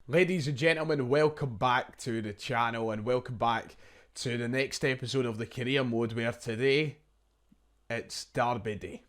Ladies and gentlemen, welcome back to the channel and welcome back to the next episode of the career mode where today it's Derby Day.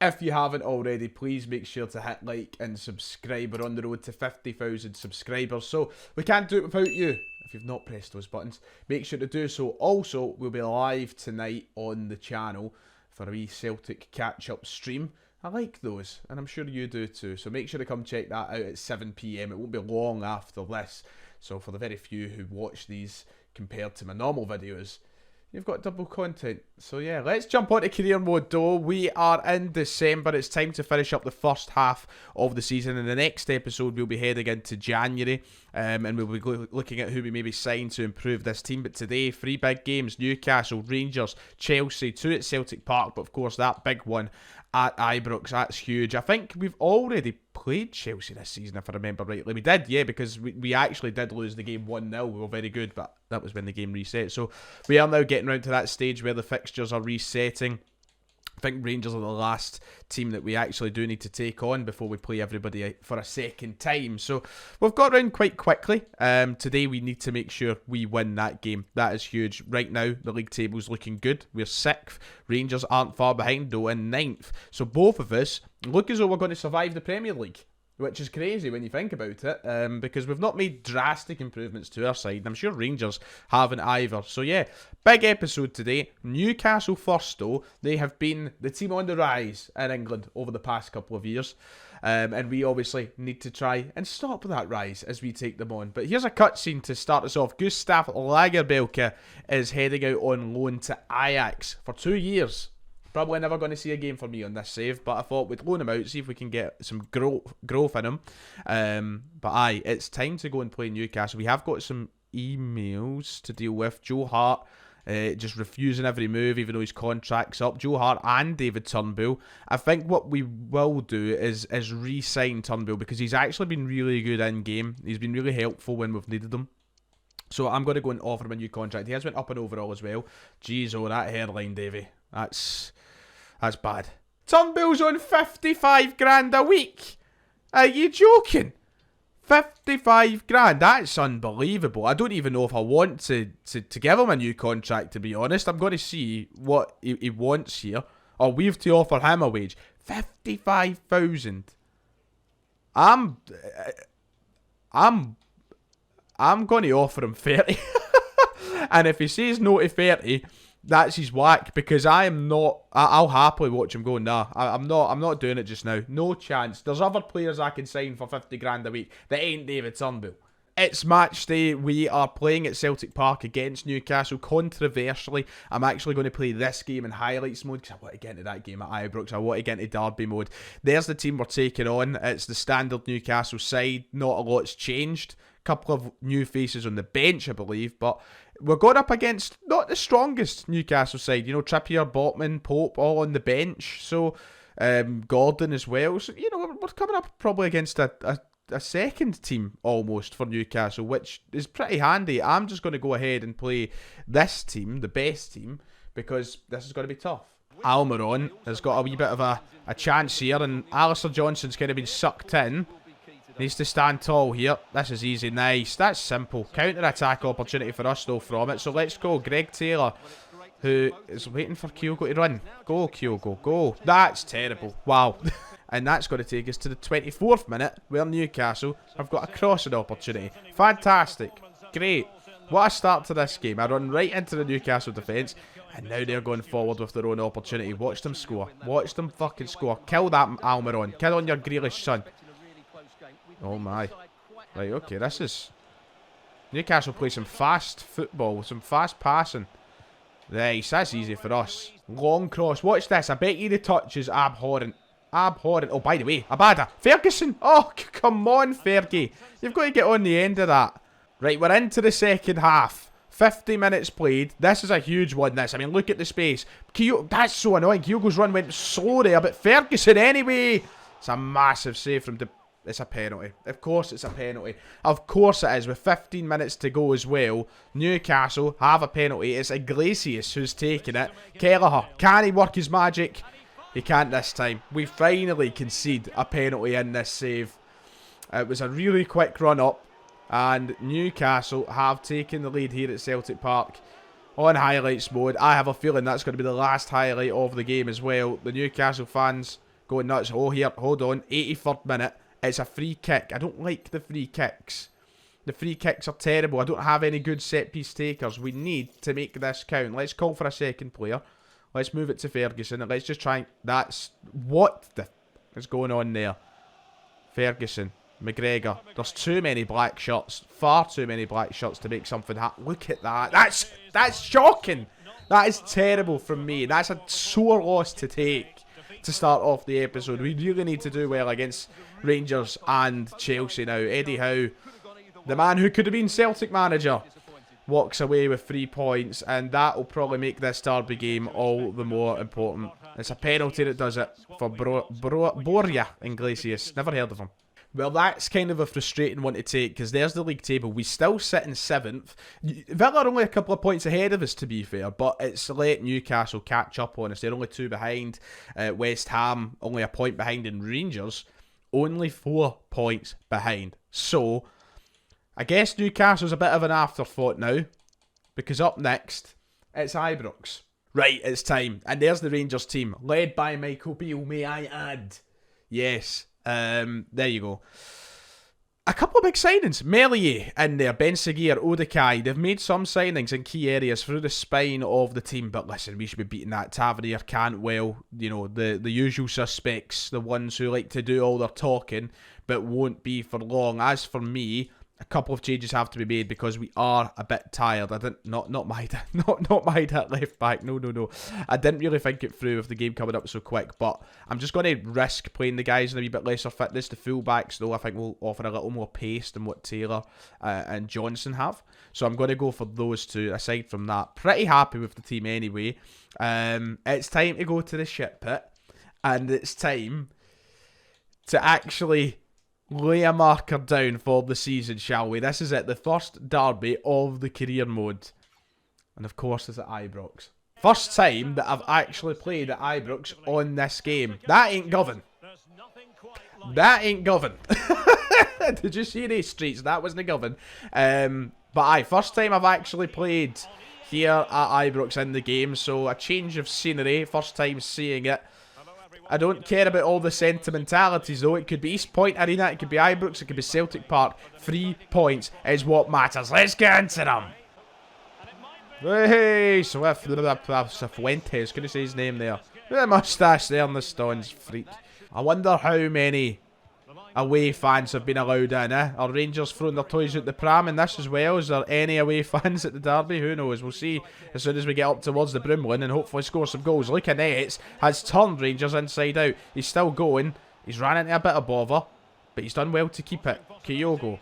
If you haven't already, please make sure to hit like and subscribe. We're on the road to 50,000 subscribers, so we can't do it without you. If you've not pressed those buttons, make sure to do so. Also, we'll be live tonight on the channel for a wee Celtic catch-up stream. I like those, and I'm sure you do too. So make sure to come check that out at 7 PM. It won't be long after this. So for the very few who watch these compared to my normal videos, you've got double content. So yeah, let's jump onto career mode though. We are in December. It's time to finish up the first half of the season. In the next episode, we'll be heading into January. And we'll be looking at who we maybe sign to improve this team. But today, 3 big games: Newcastle, Rangers, Chelsea, 2 at Celtic Park. But of course, that big one at Ibrox, that's huge. I think we've already played Chelsea this season, if I remember rightly. We did, yeah, because we actually did lose the game 1-0. We were very good, but that was when the game reset. So we are now getting around to that stage where the fixtures are resetting. I think Rangers are the last team that we actually do need to take on before we play everybody for a second time. So we've got around quite quickly. Today we need to make sure we win that game. That is huge. Right now, the league table's looking good. We're 6th. Rangers aren't far behind though in 9th. So both of us look as though we're going to survive the Premier League, which is crazy when you think about it, because we've not made drastic improvements to our side. I'm sure Rangers haven't either. So yeah, big episode today. Newcastle first though. They have been the team on the rise in England over the past couple of years. And we obviously need to try and stop that rise as we take them on. But here's a cutscene to start us off. Gustav Lagerbielke is heading out on loan to Ajax for 2 years. Probably never going to see a game for me on this save, but I thought we'd loan him out, see if we can get some growth in him. But aye, it's time to go and play Newcastle. We have got some emails to deal with. Joe Hart just refusing every move, even though his contract's up. Joe Hart and David Turnbull. I think what we will do is re-sign Turnbull, because he's actually been really good in-game. He's been really helpful when we've needed him. So I'm going to go and offer him a new contract. He has went up in overall as well. Jeez, oh, that hairline, Davey. That's bad. Turnbull's on 55 grand a week. Are you joking? 55 grand. That's unbelievable. I don't even know if I want to give him a new contract, to be honest. I'm going to see what he wants here. Or we have to offer him a wage. 55,000. I'm going to offer him 30. And if he says no to 30, that's his whack, because I'll happily watch him go. Nah, I'm not doing it just now. No chance. There's other players I can sign for 50 grand a week that ain't David Turnbull. It's match day. We are playing at Celtic Park against Newcastle. Controversially, I'm actually going to play this game in highlights mode, because I want to get into that game at Ibrox. I want to get into Derby mode. There's the team we're taking on. It's the standard Newcastle side. Not a lot's changed. Couple of new faces on the bench, I believe, but we're going up against not the strongest Newcastle side. You know, Trippier, Botman, Pope, all on the bench. So, Gordon as well. So, you know, we're coming up probably against a second team almost for Newcastle, which is pretty handy. I'm just going to go ahead and play this team, the best team, because this is going to be tough. Almiron has got a wee bit of a chance here, and Alistair Johnson's kind of been sucked in. Needs to stand tall here. This is easy. Nice. That's simple. Counter-attack opportunity for us, though, from it. So let's go. Greg Taylor, who is waiting for Kyogo to run. Go, Kyogo. Go. That's terrible. Wow. And that's going to take us to the 24th minute, where Newcastle have got a crossing opportunity. Fantastic. Great. What a start to this game. I run right into the Newcastle defence, and now they're going forward with their own opportunity. Watch them score. Watch them fucking score. Kill that Almiron. Kill on your Grealish son. Oh my. Right, okay, this is... Newcastle play some fast football, some fast passing. Nice, that's easy for us. Long cross. Watch this. I bet you the touch is abhorrent. Abhorrent. Oh, by the way, Abada. Ferguson. Oh, come on, Fergie. You've got to get on the end of that. Right, we're into the second half. 50 minutes played. This is a huge one, this. I mean, look at the space. That's so annoying. Kyogo's run went slow there, but Ferguson anyway. It's a massive save from It's a penalty. Of course it's a penalty. Of course it is. With 15 minutes to go as well, Newcastle have a penalty. It's Iglesias who's taking it. Kelleher, can he work his magic? He can't this time. We finally concede a penalty in this save. It was a really quick run up, and Newcastle have taken the lead here at Celtic Park on highlights mode. I have a feeling that's going to be the last highlight of the game as well. The Newcastle fans going nuts. Oh, here, hold on. 83rd minute. It's a free kick. I don't like the free kicks. The free kicks are terrible. I don't have any good set-piece takers. We need to make this count. Let's call for a second player. Let's move it to Ferguson. And let's just try... That's... What the... is going on there? Ferguson. McGregor. There's too many black shirts. Far too many black shirts to make something happen. Look at that. That's shocking. That is terrible from me. That's a sore loss to take to start off the episode. We really need to do well against Rangers and Chelsea now. Eddie Howe, the man who could have been Celtic manager, walks away with 3 points, and that will probably make this derby game all the more important. It's a penalty that does it for Borja Iglesias. Never heard of him. Well, that's kind of a frustrating one to take, because there's the league table. We still sit in 7th. Villa are only a couple of points ahead of us, to be fair, but it's let Newcastle catch up on us. They're only 2 behind. West Ham only a point behind, and Rangers only 4 points behind. So, I guess Newcastle's a bit of an afterthought now, because up next, it's Ibrox. Right, it's time. And there's the Rangers team, led by Michael Beale, may I add. Yes. There you go. A couple of big signings. Melier in there, Ben Seguir, Odekai. They've made some signings in key areas through the spine of the team. But listen, we should be beating that. Tavernier, Cantwell, you know, the usual suspects, the ones who like to do all their talking, but won't be for long. As for me, a couple of changes have to be made because we are a bit tired. I didn't not my that left back. No. I didn't really think it through with the game coming up so quick, but I'm just going to risk playing the guys in a wee bit lesser fitness. The fullbacks, though, I think will offer a little more pace than what Taylor and Johnson have. So I'm going to go for those two. Aside from that, pretty happy with the team anyway. It's time to go to the shit pit, and it's time to actually lay a marker down for the season, shall we? This is it, the first derby of the career mode. And of course it's at Ibrox. First time that I've actually played at Ibrox on this game. That ain't govern. That ain't govern. Did you see these streets? That wasn't govern. But aye, first time I've actually played here at Ibrox in the game. So a change of scenery, first time seeing it. I don't care about all the sentimentalities though. It could be East Point Arena, it could be Ibrox, it could be Celtic Park. 3 points is what matters. Let's get into them. Hey, Fuentes, couldn't say his name there. The moustache there on the stones, freak. I wonder how many away fans have been allowed in, eh? Are Rangers throwing their toys out the pram in this as well? Is there any away fans at the derby? Who knows? We'll see as soon as we get up towards the Brimlin and hopefully score some goals. Luke Nets has turned Rangers inside out. He's still going. He's ran into a bit of bother, but he's done well to keep it. Kyogo.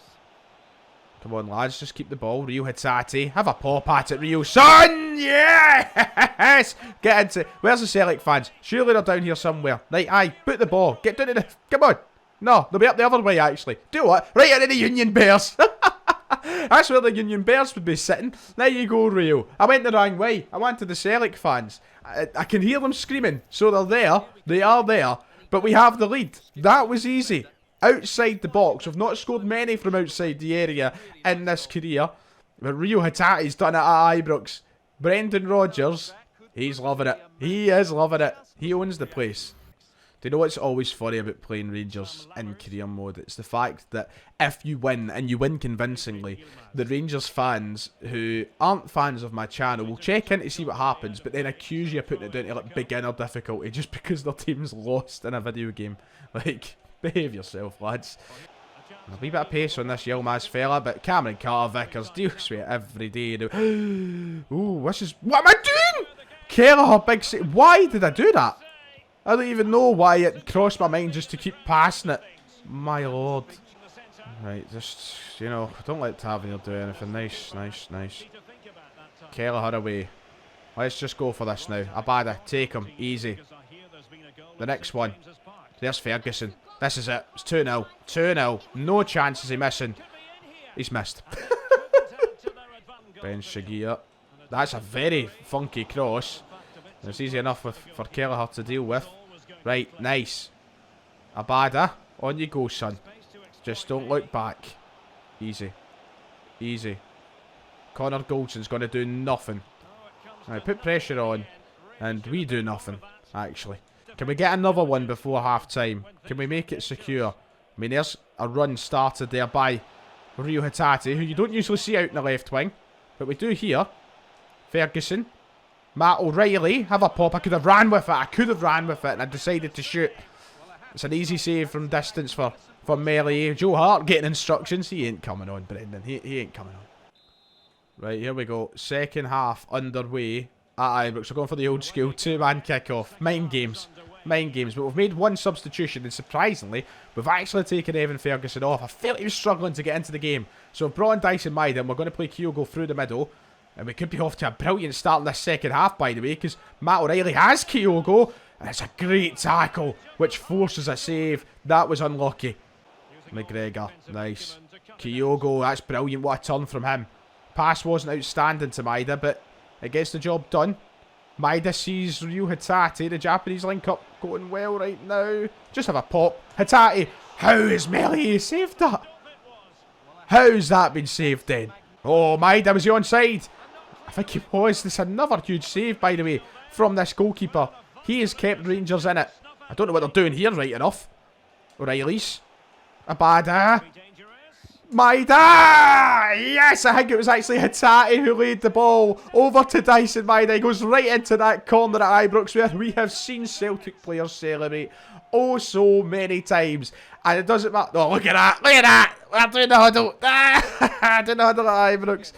Come on, lads, just keep the ball. Rio Hatate. Have a pop at it, Rio. Son! Yes! Get into... Where's the Celtic fans? Surely they're down here somewhere. Right, aye, put the ball. Get down to the... Come on. No, they'll be up the other way, actually. Do what? Right into the Union Bears. That's where the Union Bears would be sitting. There you go, Rio. I went the wrong way. I wanted the Celtic fans. I can hear them screaming. So they're there. They are there. But we have the lead. That was easy. Outside the box. We've not scored many from outside the area in this career. But Rio Hatate's done it at Ibrox. Brendan Rodgers, he's loving it. He is loving it. He owns the place. Do you know what's always funny about playing Rangers in career mode? It's the fact that if you win, and you win convincingly, the Rangers fans who aren't fans of my channel will check in to see what happens, but then accuse you of putting it down to like beginner difficulty just because their team's lost in a video game. Like, behave yourself, lads. A wee bit of pace on this Yilmaz fella, but Cameron Carter-Vickers deals with it every day. Ooh, this is... What am I doing? Kelleher, big... Why did I do that? I don't even know why it crossed my mind just to keep passing it. My lord. Right, just, you know, don't let Tavernier do anything. Nice. Kelleher away. Let's just go for this now. Abada, take him. Easy. The next one. There's Ferguson. This is it. It's 2-0. 2-0. No chance is he missing. He's missed. Ben Shaqiri. That's a very funky cross. It's easy enough for Kelleher to deal with. Right, nice. Abada, on you go, son. Just don't look back. Easy. Easy. Connor Goldson's going to do nothing. Right, put pressure on. And we do nothing, actually. Can we get another one before half-time? Can we make it secure? I mean, there's a run started there by Rio Hatate, who you don't usually see out in the left wing. But we do here. Ferguson. Matt O'Reilly. Have a pop. I could have ran with it. And I decided to shoot. It's an easy save from distance for Melee. Joe Hart getting instructions. He ain't coming on, Brendan. He ain't coming on. Right, here we go. Second half underway at Ibrox. We're going for the old school 2-man kickoff. Mind games. Mind games. But we've made one substitution, and surprisingly, we've actually taken Evan Ferguson off. I felt he was struggling to get into the game. So we've brought in Dyson Maida, and we're going to play Kyogo through the middle. And we could be off to a brilliant start in this second half, by the way, because Matt O'Reilly has Kyogo. And it's a great tackle, which forces a save. That was unlucky. McGregor, nice. Kyogo, that's brilliant. What a turn from him. Pass wasn't outstanding to Maida, but it gets the job done. Maida sees Ryu Hatate, the Japanese link-up, going well right now. Just have a pop. Hatate, how has Melee saved that? How's that been saved then? Oh, Maida, was he onside? I think he was. This is another huge save, by the way, from this goalkeeper. He has kept Rangers in it. I don't know what they're doing here, right enough. O'Reilly's. Abada. Maida! Yes, I think it was actually Hatate who laid the ball over to Dyson Maida. He goes right into that corner at Ibrox where we have seen Celtic players celebrate oh so many times. And it doesn't matter. Oh, look at that. Look at that. We're doing the huddle. Doing the huddle at Ibrox.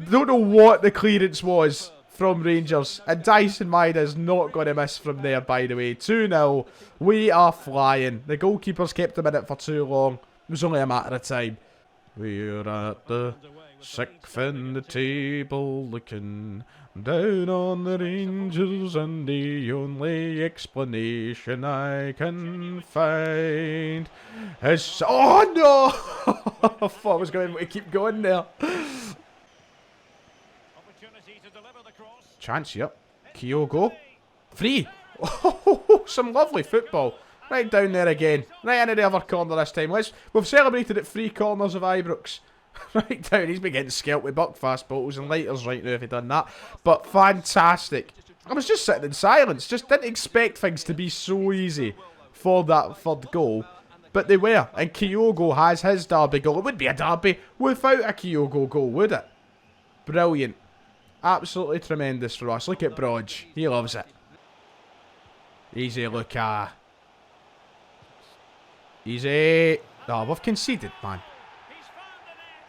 Don't know what the clearance was from Rangers. And Dyson Maida is not going to miss from there, by the way. 2-0. We are flying. The goalkeeper's kept him in it for too long. It was only a matter of time. We're at the 6th in the table, looking down on the Rangers, and the only explanation I can find is... Oh no! I thought I was going to keep going there. Chance here. Kyogo. Free. Oh, some lovely football. Right down there again. Right into the other corner this time. We've celebrated at 3 corners of Ibrox. Right down. He's been getting scalped with buckfast bottles and lighters right now if he'd done that. But fantastic. I was just sitting in silence. Just didn't expect things to be so easy for that third goal. But they were. And Kyogo has his derby goal. It would be a derby without a Kyogo goal, would it? Brilliant. Absolutely tremendous for us. Look at Brodge. He loves it. Easy, Luca. Easy. Oh, we've conceded, man.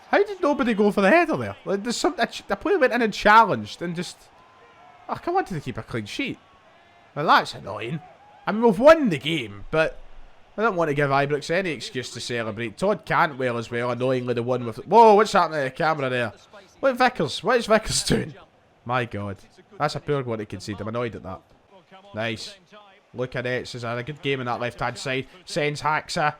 How did nobody go for the header there? Like, the player went in and challenged and just... Oh, I wanted to keep a clean sheet. Well, that's annoying. I mean, we've won the game, but I don't want to give Ibrox any excuse to celebrate. Todd Cantwell as well, annoyingly the one with... Whoa, what's happening to the camera there? Look at Vickers. What is Vickers doing? My God. That's a poor one to concede. I'm annoyed at that. Nice. Look at it. This is a good game on that left-hand side. Sends Haxa.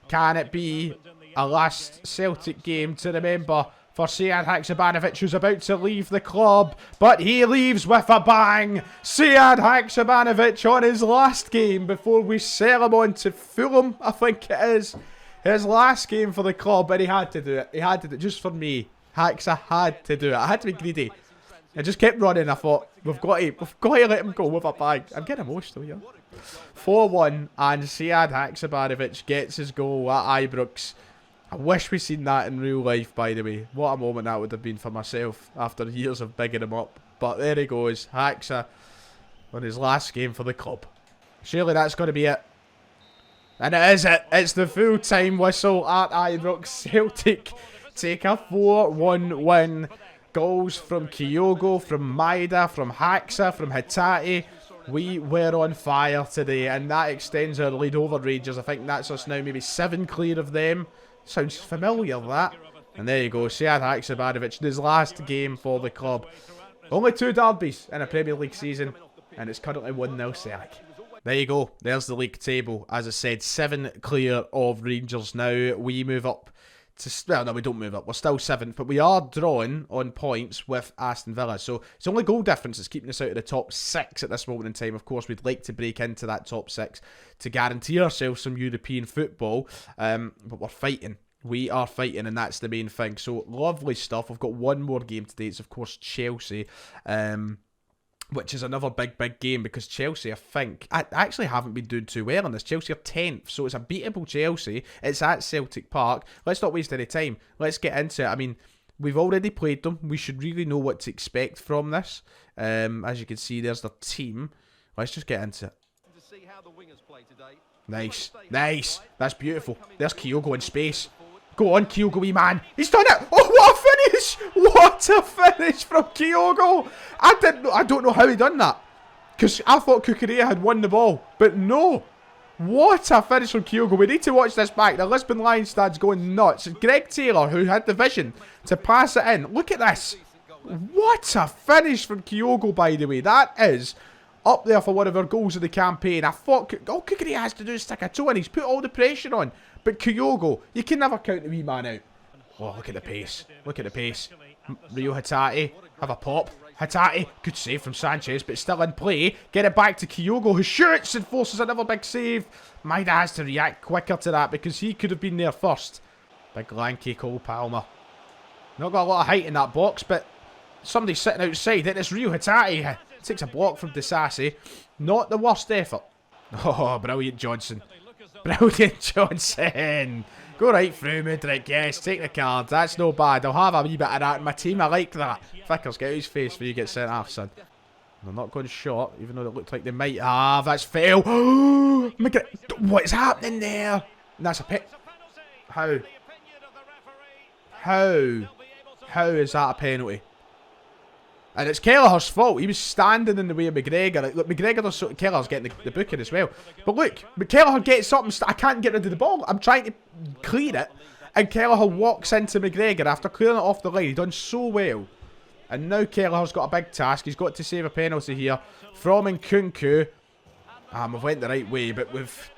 Can it be a last Celtic game to remember for Sead Haksabanovic, who's about to leave the club? But he leaves with a bang. Sead Haksabanovic on his last game before we sell him on to Fulham, I think it is. His last game for the club, and he had to do it. He had to do it just for me. Haxa had to do it. I had to be greedy. I just kept running. I thought, we've got to let him go with a bang. I'm getting emotional here. 4-1, and Sead Haksabanovic gets his goal at Ibrox. I wish we'd seen that in real life, by the way. What a moment that would have been for myself after years of bigging him up. But there he goes, Haxa on his last game for the club. Surely that's going to be it. And it is it. It's the full-time whistle at Ibrox. Celtic take a 4-1 win. Goals from Kyogo, from Maida, from Haxa, from Hatate. We were on fire today, and that extends our lead over Rangers. I think that's us now maybe 7 clear of them. Sounds familiar, that. And there you go, Sead Haksabanovic in his last game for the club. Only 2 derbies in a Premier League season, and it's currently 1-0 Celtic. There you go. There's the league table. As I said, 7 clear of Rangers now. We move up to... Well, no, we don't move up. We're still 7th, but we are drawing on points with Aston Villa. So it's only goal difference that's keeping us out of the top 6 at this moment in time. Of course, we'd like to break into that top 6 to guarantee ourselves some European football. But we're fighting. We are fighting, and that's the main thing. So, lovely stuff. We've got one more game today. It's, of course, Chelsea. Which is another big game, because Chelsea, I actually haven't been doing too well on this. Chelsea are 10th, so it's a beatable Chelsea. It's at Celtic Park. Let's not waste any time. Let's get into it. I mean, we've already played them. We should really know what to expect from this. As you can see, there's the team. Let's just get into it. Nice. Nice. That's beautiful. There's Kyogo in space. Go on, Kyogo, wee man. He's done it. Oh, what a finish. What a finish from Kyogo. I don't know how he done that, because I thought Kukurea had won the ball. But no. What a finish from Kyogo. We need to watch this back. The Lisbon Lions stand's going nuts. Greg Taylor, who had the vision to pass it in. Look at this. What a finish from Kyogo, by the way. That is up there for one of our goals of the campaign. I thought all Kukurea has to do is stick a toe in. He's put all the pressure on. But Kyogo, you can never count the wee man out. Oh, look at the pace. Look at the pace. Rio Hatate, have a pop. Hatate, good save from Sanchez, but still in play. Get it back to Kyogo, who shoots and forces another big save. Maida has to react quicker to that, because he could have been there first. Big lanky Cole Palmer. Not got a lot of height in that box, but somebody's sitting outside. It's Rio Hatate. Takes a block from Disasi. Not the worst effort. Oh, brilliant Johnson. Brilliant Johnson. Go right through, Mudryk. Yes, take the card. That's no bad. I'll have a wee bit of that in my team. I like that. Vickers, get out his face before you get sent off, son. They're not going short, even though it looked like they might have. That's fail. What is happening there? And that's a pit. How? How is that a penalty? And it's Kelleher's fault. He was standing in the way of McGregor. Look, Kelleher's getting the booking as well. But look, Kelleher gets up and I can't get rid of the ball. I'm trying to clear it. And Kelleher walks into McGregor after clearing it off the line. He's done so well. And now Kelleher's got a big task. He's got to save a penalty here from Nkunku. We've went the right way, but we've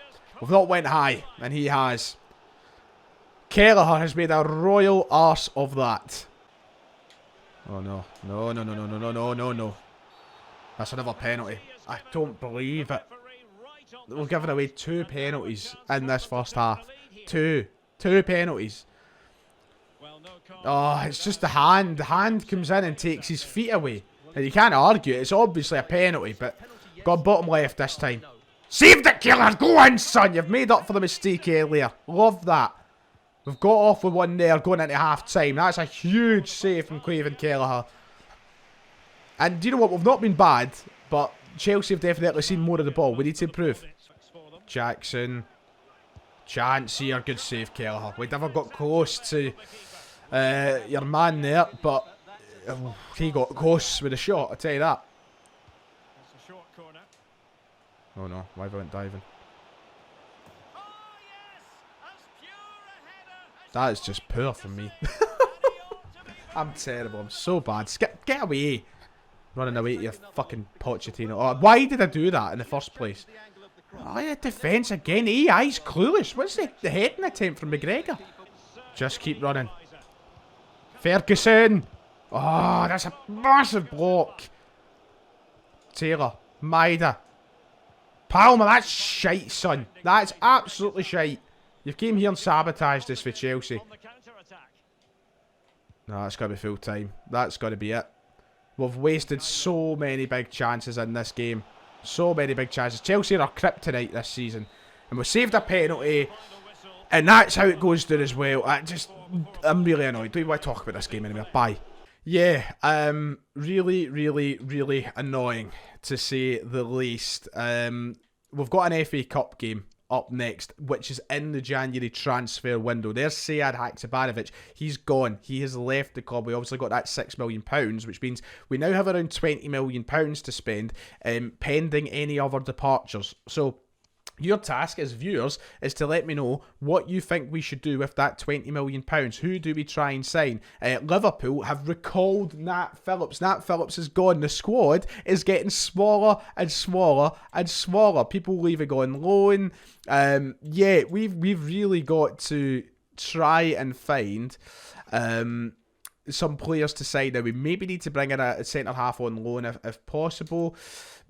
not went high. And he has. Kelleher has made a royal arse of that. Oh no. No. That's another penalty. I don't believe it. We're giving away 2 penalties in this first half. 2 penalties. Oh, it's just the hand. The hand comes in and takes his feet away. And you can't argue it. It's obviously a penalty, but got bottom left this time. Saved it, Killer! Go in, son! You've made up for the mistake earlier. Love that. We've got off with one there going into half-time. That's a huge save from Craven Kelleher. And do you know what? We've not been bad, but Chelsea have definitely seen more of the ball. We need to improve. Jackson. Chance here. Good save, Kelleher. We never got close to your man there, but he got close with a shot, I'll tell you that. Oh no, why have I went diving? That is just poor from me. I'm terrible. I'm so bad. Get away. Running away to your fucking Pochettino. Oh, why did I do that in the first place? Oh, yeah, defence again. He's clueless. What's the heading attempt from McGregor? Just keep running. Ferguson. Oh, that's a massive block. Taylor. Maida. Palmer, that's shite, son. That's absolutely shite. You've came here and sabotaged this for Chelsea. No, that's got to be full time. That's got to be it. We've wasted so many big chances in this game. So many big chances. Chelsea are kryptonite this season. And we saved a penalty. And that's how it goes down as well. I'm really annoyed. Don't even want to talk about this game anymore. Bye. Yeah, really annoying, to say the least. We've got an FA Cup game up next, which is in the January transfer window. There's Sead Haksabanovic. He's gone. He has left the club. We obviously got that £6 million, which means we now have around £20 million to spend, pending any other departures. So Your task as viewers is to let me know what you think we should do with that £20 million. Who do we try and sign? Liverpool have recalled Nat Phillips. Nat Phillips is gone. The squad is getting smaller and smaller and smaller. People leaving on loan. Yeah, we've really got to try and find some players to sign. Now, we maybe need to bring in a centre-half on loan if possible.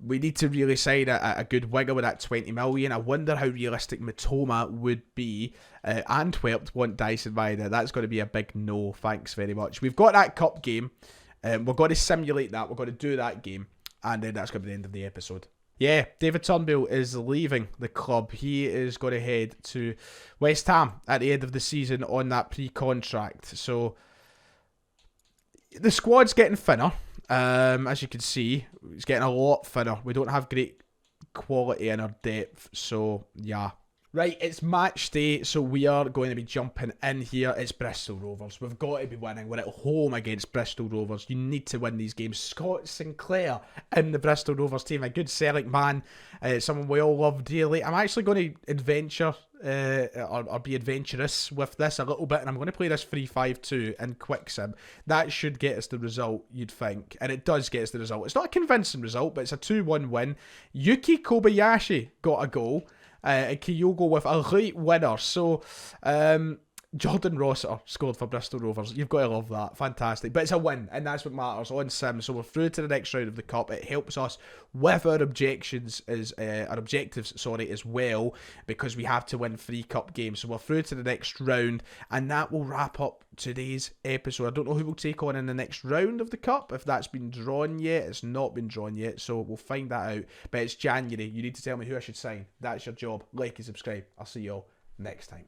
We need to really sign a good winger with that 20 million. I wonder how realistic Matoma would be. Antwerp want Dyson Ryder. That's going to be a big no. Thanks very much. We've got that cup game. We're going to simulate that. We're going to do that game. And then that's going to be the end of the episode. Yeah, David Turnbull is leaving the club. He is going to head to West Ham at the end of the season on that pre-contract. So the squad's getting thinner. As you can see, it's getting a lot thinner. We don't have great quality in our depth, so yeah. Right, it's match day, so we are going to be jumping in here. It's Bristol Rovers. We've got to be winning. We're at home against Bristol Rovers. You need to win these games. Scott Sinclair in the Bristol Rovers team, a good Celtic man, someone we all love dearly. I'm actually going to adventure or be adventurous with this a little bit, and I'm going to play this 3-5-2 in quick sim. That should get us the result, you'd think, and it does get us the result. It's not a convincing result, but it's a 2-1 win. Yuki Kobayashi got a goal. And Kyogo with a late winner. So, Jordan Rossiter scored for Bristol Rovers. You've got to love that. Fantastic. But it's a win, and that's what matters on sim. So we're through to the next round of the cup. It helps us with our objectives as well, because we have to win 3 cup games. So we're through to the next round, and that will wrap up today's episode. I don't know who we'll take on in the next round of the cup, if that's been drawn yet. It's not been drawn yet, so we'll find that out. But it's January. You need to tell me who I should sign. That's your job. Like and subscribe. I'll see you all next time.